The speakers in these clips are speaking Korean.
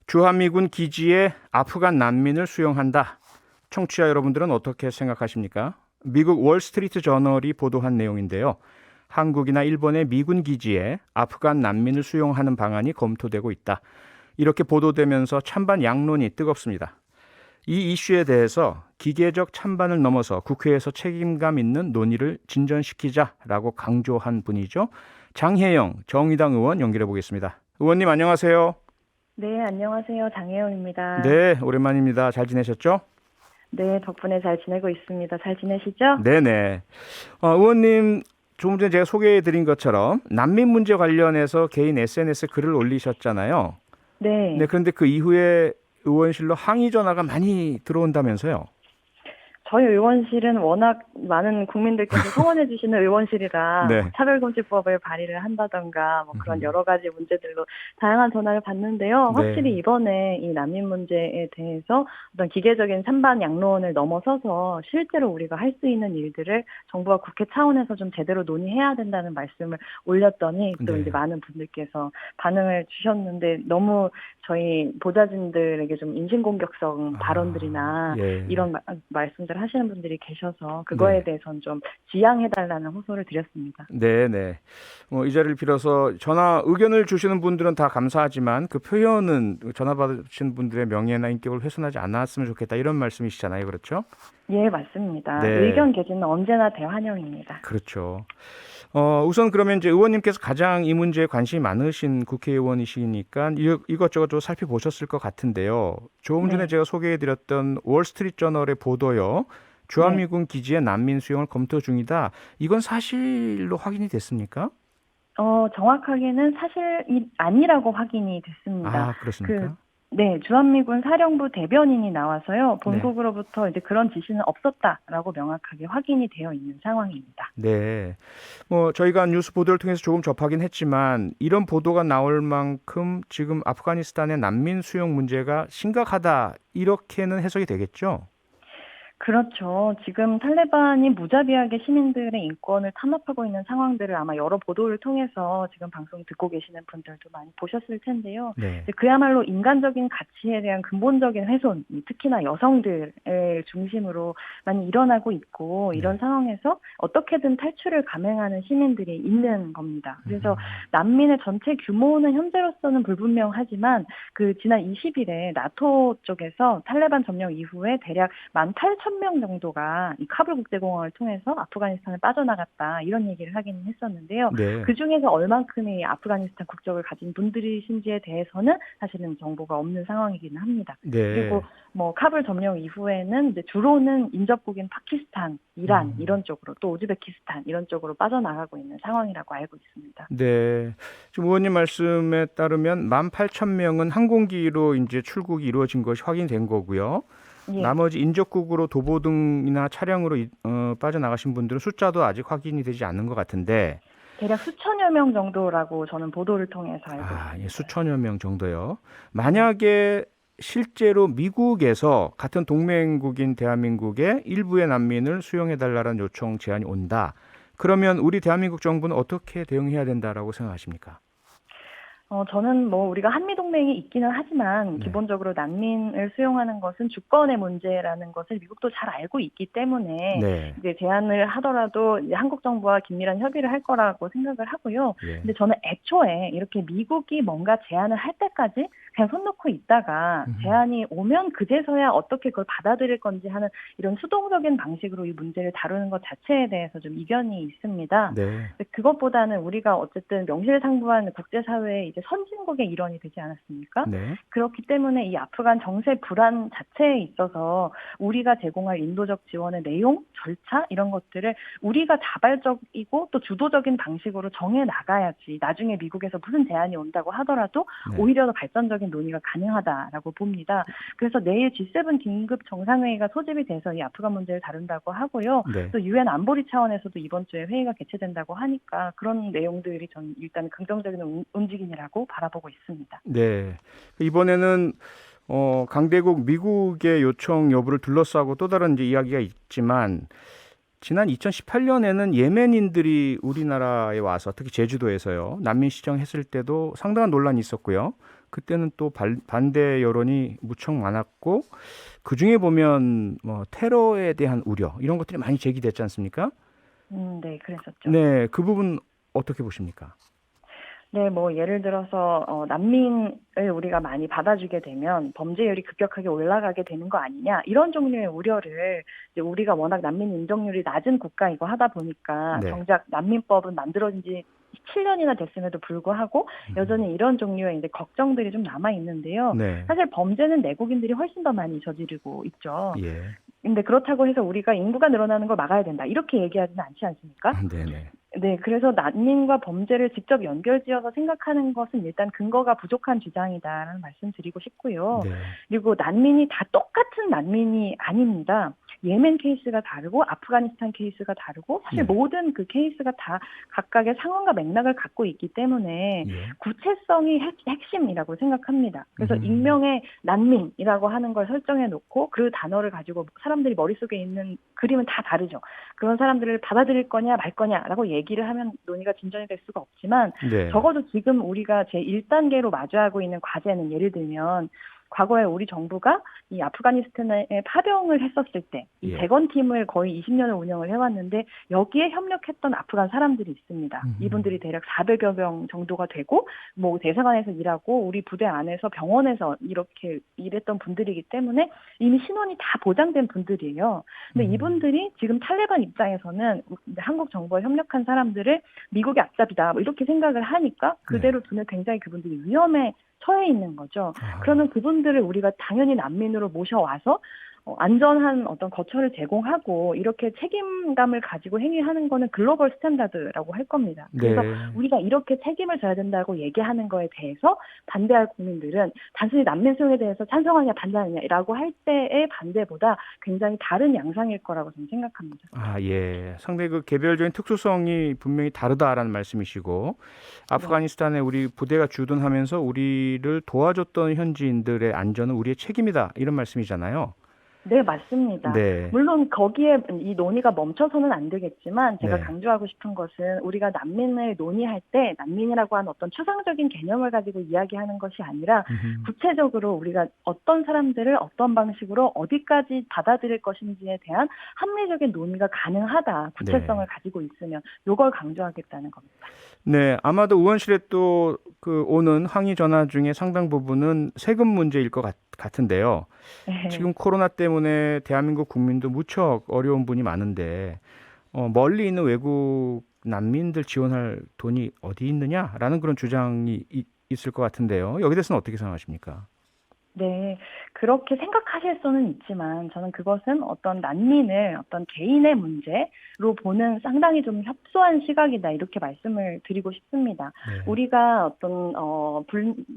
주한미군 기지에 아프간 난민을 수용한다. 청취자 여러분들은 어떻게 생각하십니까? 미국 월스트리트 저널이 보도한 내용인데요. 한국이나 일본의 미군 기지에 아프간 난민을 수용하는 방안이 검토되고 있다. 이렇게 보도되면서 찬반 양론이 뜨겁습니다. 이 이슈에 대해서 기계적 찬반을 넘어서 국회에서 책임감 있는 논의를 진전시키자라고 강조한 분이죠. 장혜영 정의당 의원 연결해 보겠습니다. 의원님 안녕하세요. 네, 안녕하세요. 장혜영입니다. 네, 오랜만입니다. 잘 지내셨죠? 네, 덕분에 잘 지내고 있습니다. 잘 지내시죠? 네네. 의원님, 조금 전에 제가 소개해드린 것처럼 난민 문제 관련해서 개인 SNS 글을 올리셨잖아요. 네, 네. 그런데 그 이후에 의원실로 항의 전화가 많이 들어온다면서요? 저희 의원실은 워낙 많은 국민들께서 성원해 주시는 의원실이라 뭐 네. 차별금지법을 발의를 한다던가 뭐 그런 음, 여러 가지 문제들로 다양한 전화를 받는데요. 확실히 네. 이번에 이 난민 문제에 대해서 어떤 기계적인 찬반 양론을 넘어서서 실제로 우리가 할 수 있는 일들을 정부와 국회 차원에서 좀 제대로 논의해야 된다는 말씀을 올렸더니 또 이제 네. 많은 분들께서 반응을 주셨는데 너무 저희 보좌진들에게 좀 인신공격성 아, 발언들이나 예. 이런 말씀들 하시는 분들이 계셔서 그거에 네. 대해서는 좀 지양해달라는 호소를 드렸습니다. 네네. 이 자리를 빌어서 전화 의견을 주시는 분들은 다 감사하지만 그 표현은 전화 받으신 분들의 명예나 인격을 훼손하지 않았으면 좋겠다 이런 말씀이시잖아요. 그렇죠? 예, 맞습니다. 네. 의견 개진은 언제나 대환영입니다. 그렇죠. 우선 그러면 이제 의원님께서 가장 이 문제에 관심이 많으신 국회의원이시니까 이것저것 좀 살펴보셨을 것 같은데요. 조금 전에 네, 제가 소개해드렸던 월스트리트 저널의 보도요. 네. 주한미군 기지의 난민 수용을 검토 중이다. 이건 사실로 확인이 됐습니까? 정확하게는 사실이 아니라고 확인이 됐습니다. 아, 그, 그렇습니까? 네, 주한미군 사령부 대변인이 나와서요, 네. 본국으로부터 이제 그런 지시는 없었다라고 명확하게 확인이 되어 있는 상황입니다. 네. 저희가 뉴스 보도를 통해서 조금 접하긴 했지만 이런 보도가 나올 만큼 지금 아프가니스탄의 난민 수용 문제가 심각하다. 이렇게는 해석이 되겠죠? 그렇죠. 지금 탈레반이 무자비하게 시민들의 인권을 탄압하고 있는 상황들을 아마 여러 보도를 통해서 지금 방송 듣고 계시는 분들도 많이 보셨을 텐데요. 네. 이제 그야말로 인간적인 가치에 대한 근본적인 훼손, 특히나 여성들을 중심으로 많이 일어나고 있고 이런 네. 상황에서 어떻게든 탈출을 감행하는 시민들이 있는 겁니다. 그래서 음, 난민의 전체 규모는 현재로서는 불분명하지만 그 지난 20일에 나토 쪽에서 탈레반 점령 이후에 대략 18,000명 정도가 이 카불 국제공항을 통해서 아프가니스탄을 빠져나갔다 이런 얘기를 하긴 했었는데요. 네. 그 중에서 얼만큼의 아프가니스탄 국적을 가진 분들이신지에 대해서는 사실은 정보가 없는 상황이기는 합니다. 그리고 네. 뭐 카불 점령 이후에는 이제 주로는 인접국인 파키스탄, 이란 음, 이런 쪽으로 또 우즈베키스탄 이런 쪽으로 빠져나가고 있는 상황이라고 알고 있습니다. 네. 지금 의원님 말씀에 따르면 18,000명은 항공기로 이제 출국이 이루어진 것이 확인된 거고요. 예. 나머지 인접국으로 도보등이나 차량으로 빠져나가신 분들은 숫자도 아직 확인이 되지 않은 것 같은데, 대략 수천여 명 정도라고 저는 보도를 통해서 알고 예, 있습니다. 수천여 명 정도요. 네. 만약에 실제로 미국에서 같은 동맹국인 대한민국의 일부의 난민을 수용해달라는 요청 제안이 온다. 그러면 우리 대한민국 정부는 어떻게 대응해야 된다라고 생각하십니까? 저는 뭐 우리가 한미동맹이 있기는 하지만 네. 기본적으로 난민을 수용하는 것은 주권의 문제라는 것을 미국도 잘 알고 있기 때문에 네. 이제 제안을 하더라도 이제 한국 정부와 긴밀한 협의를 할 거라고 생각을 하고요. 예. 근데 저는 애초에 이렇게 미국이 뭔가 제안을 할 때까지 그냥 손 놓고 있다가 음, 제안이 오면 그제서야 어떻게 그걸 받아들일 건지 하는 이런 수동적인 방식으로 이 문제를 다루는 것 자체에 대해서 좀 이견이 있습니다. 네. 근데 그것보다는 우리가 어쨌든 명실상부한 국제사회의 이제 선진국의 일원이 되지 않았습니까? 네. 그렇기 때문에 이 아프간 정세 불안 자체에 있어서 우리가 제공할 인도적 지원의 내용, 절차 이런 것들을 우리가 자발적이고 또 주도적인 방식으로 정해 나가야지 나중에 미국에서 무슨 제안이 온다고 하더라도 네. 오히려 더 발전적인 논의가 가능하다라고 봅니다. 그래서 내일 G7 긴급 정상회의가 소집이 돼서 이 아프간 문제를 다룬다고 하고요. 네. 또 유엔 안보리 차원에서도 이번 주에 회의가 개최된다고 하니까 그런 내용들이 전 일단 긍정적인 움직임이라고 바라보고 있습니다. 네. 이번에는 강대국 미국의 요청 여부를 둘러싸고 또 다른 이제 이야기가 있지만 지난 2018년에는 예멘인들이 우리나라에 와서 특히 제주도에서요. 난민 신청했을 때도 상당한 논란이 있었고요. 그때는 또 반대 여론이 무척 많았고 그 중에 보면 뭐 테러에 대한 우려 이런 것들이 많이 제기됐지 않습니까? 네, 그랬었죠. 네, 그 부분 어떻게 보십니까? 네, 뭐 예를 들어서 난민을 우리가 많이 받아주게 되면 범죄율이 급격하게 올라가게 되는 거 아니냐 이런 종류의 우려를 이제 우리가 워낙 난민 인정률이 낮은 국가이고 하다 보니까 네. 정작 난민법은 만들어진 지 7년이나 됐음에도 불구하고 여전히 이런 종류의 이제 걱정들이 좀 남아 있는데요. 네. 사실 범죄는 내국인들이 훨씬 더 많이 저지르고 있죠. 예. 근데 그렇다고 해서 우리가 인구가 늘어나는 걸 막아야 된다 이렇게 얘기하지는 않지 않습니까? 네네. 네, 그래서 난민과 범죄를 직접 연결지어서 생각하는 것은 일단 근거가 부족한 주장이다라는 말씀 드리고 싶고요. 네. 그리고 난민이 다 똑같은 난민이 아닙니다. 예멘 케이스가 다르고 아프가니스탄 케이스가 다르고 사실 네. 모든 그 케이스가 다 각각의 상황과 맥락을 갖고 있기 때문에 예. 구체성이 핵심이라고 생각합니다. 그래서 익명의 난민이라고 하는 걸 설정해 놓고 그 단어를 가지고 사람들이 머릿속에 있는 그림은 다 다르죠. 그런 사람들을 받아들일 거냐 말 거냐라고 얘기를 하면 논의가 진전이 될 수가 없지만 네. 적어도 지금 우리가 제1단계로 마주하고 있는 과제는 예를 들면 과거에 우리 정부가 이 아프가니스탄에 파병을 했었을 때 이 예. 재건팀을 거의 20년을 운영을 해왔는데 여기에 협력했던 아프간 사람들이 있습니다. 이분들이 대략 400여 명 정도가 되고 뭐 대사관에서 일하고 우리 부대 안에서 병원에서 이렇게 일했던 분들이기 때문에 이미 신원이 다 보장된 분들이에요. 근데 이분들이 지금 탈레반 입장에서는 한국 정부와 협력한 사람들을 미국의 앞잡이다 뭐 이렇게 생각을 하니까 그대로 두면 굉장히 그분들이 위험에 처해 있는 거죠. 그러면 그분들을 우리가 당연히 난민으로 모셔와서 안전한 어떤 거처를 제공하고 이렇게 책임감을 가지고 행위하는 거는 글로벌 스탠다드라고 할 겁니다. 그래서 네. 우리가 이렇게 책임을 져야 된다고 얘기하는 거에 대해서 반대할 국민들은 단순히 난민 수용에 대해서 찬성하냐 반대하냐라고 할 때의 반대보다 굉장히 다른 양상일 거라고 저는 생각합니다. 아, 예. 상당히 그 개별적인 특수성이 분명히 다르다라는 말씀이시고 아프가니스탄에 우리 부대가 주둔하면서 우리를 도와줬던 현지인들의 안전은 우리의 책임이다. 이런 말씀이잖아요. 네, 맞습니다. 네. 물론 거기에 이 논의가 멈춰서는 안 되겠지만 제가 네. 강조하고 싶은 것은 우리가 난민을 논의할 때 난민이라고 하는 어떤 추상적인 개념을 가지고 이야기하는 것이 아니라 구체적으로 우리가 어떤 사람들을 어떤 방식으로 어디까지 받아들일 것인지에 대한 합리적인 논의가 가능하다. 구체성을 네. 가지고 있으면 이걸 강조하겠다는 겁니다. 네, 아마도 의원실에 또 그 오는 항의 전화 중에 상당 부분은 세금 문제일 것 같은데요. 네. 지금 코로나 때문에 대한민국 국민도 무척 어려운 분이 많은데 멀리 있는 외국 난민들 지원할 돈이 어디 있느냐라는 그런 주장이 있을 것 같은데요. 여기 대해서는 어떻게 생각하십니까? 네, 그렇게 생각하실 수는 있지만 저는 그것은 어떤 난민을 어떤 개인의 문제로 보는 상당히 좀 협소한 시각이다 이렇게 말씀을 드리고 싶습니다. 네. 우리가 어떤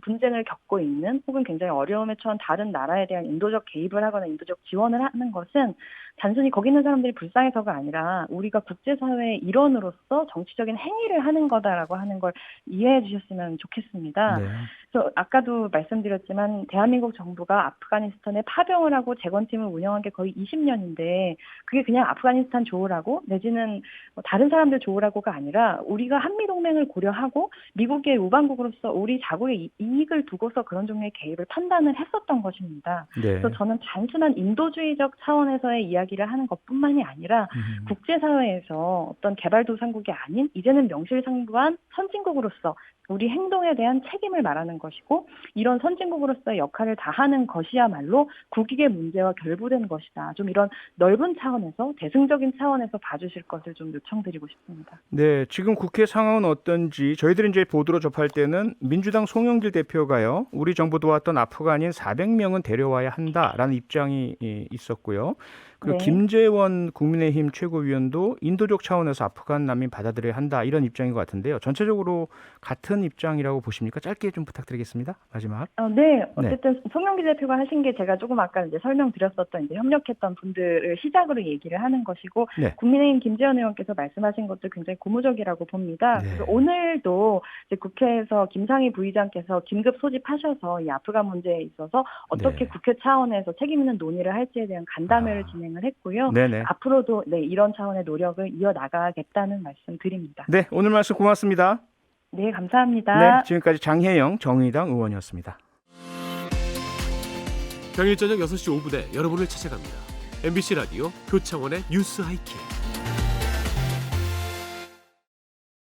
분쟁을 겪고 있는 혹은 굉장히 어려움에 처한 다른 나라에 대한 인도적 개입을 하거나 인도적 지원을 하는 것은 단순히 거기 있는 사람들이 불쌍해서가 아니라 우리가 국제사회의 일원으로서 정치적인 행위를 하는 거다라고 하는 걸 이해해 주셨으면 좋겠습니다. 네. 그래서 아까도 말씀드렸지만 대한민국 정부가 아프가니스탄에 파병을 하고 재건팀을 운영한 게 거의 20년인데 그게 그냥 아프가니스탄 좋으라고 내지는 다른 사람들 좋으라고가 아니라 우리가 한미동맹을 고려하고 미국의 우방국으로서 우리 자국의 이익을 두고서 그런 종류의 개입을 판단을 했었던 것입니다. 네. 그래서 저는 단순한 인도주의적 차원에서의 이야기를 하는 것뿐만이 아니라 국제사회에서 어떤 개발도상국이 아닌 이제는 명실상부한 선진국으로서 우리 행동에 대한 책임을 말하는 것이고 이런 선진국으로서의 역할을 다하는 것이야말로 국익의 문제와 결부된 것이다. 좀 이런 넓은 차원에서 대승적인 차원에서 봐주실 것을 좀 요청드리고 싶습니다. 네, 지금 국회 상황은 어떤지 저희들이 이제 보도로 접할 때는 민주당 송영길 대표가요. 우리 정부 도왔던 아프간인 400명은 데려와야 한다라는 입장이 있었고요. 그리고 네. 김재원 국민의힘 최고위원도 인도적 차원에서 아프간 난민 받아들여야 한다 이런 입장인 것 같은데요. 전체적으로 같은 입장이라고 보십니까? 짧게 좀 부탁드리겠습니다. 마지막. 네, 어쨌든 송영기 대표가 하신 게 제가 조금 아까 이제 설명드렸었던 이제 협력했던 분들을 시작으로 얘기를 하는 것이고 네. 국민의힘 김재원 의원께서 말씀하신 것도 굉장히 고무적이라고 봅니다. 네. 그래서 오늘도 이제 국회에서 김상희 부의장께서 긴급 소집하셔서 이 아프간 문제에 있어서 어떻게 네. 국회 차원에서 책임 있는 논의를 할지에 대한 간담회를 진행을 했고요. 네네. 앞으로도 이런 차원의 노력을 이어나가겠다는 말씀 드립니다. 네, 오늘 말씀 고맙습니다. 네, 감사합니다. 네, 지금까지 장혜영 정의당 의원이었습니다. 평일 저녁 6시 5분에 여러분을 찾아갑니다. MBC 라디오 표창원의 뉴스 하이킥.